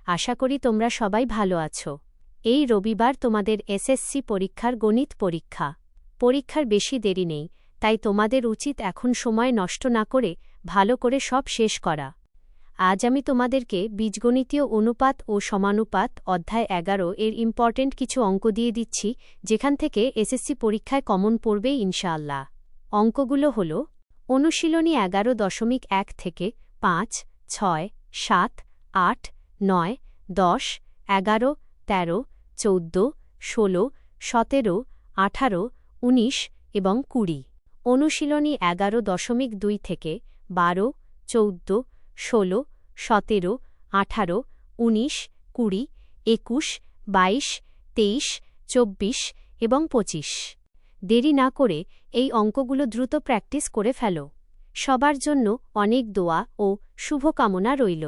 আশা করি তোমরা সবাই ভালো আছো। এই রবিবার তোমাদের এসএসসি পরীক্ষার গণিত পরীক্ষা। পরীক্ষার বেশি দেরি নেই, তাই তোমাদের উচিত এখন সময় নষ্ট না করে ভালো করে সব শেষ করা। আজ আমি তোমাদেরকে বীজগণিতীয় অনুপাত ও সমানুপাত অধ্যায় 11 এর ইম্পর্টেন্ট কিছু অঙ্ক দিয়ে দিচ্ছি, যেখান থেকে এসএসসি পরীক্ষায় কমন পড়বে ইনশাআল্লাহ। অঙ্কগুলো হল: অনুশীলনী 11.1 থেকে 5, 6, 7, 8, 9, 10, 11, 13, 14, 16, 17, 18, 19 এবং 20। অনুশীলনী 11.2 থেকে 12, 14, 16, 17, 18, 19, 20, 21, 22, 23, 24 এবং 25। দেরি না করে এই অঙ্কগুলো দ্রুত প্র্যাকটিস করে ফেলো। সবার জন্য অনেক দোয়া ও শুভকামনা রইল।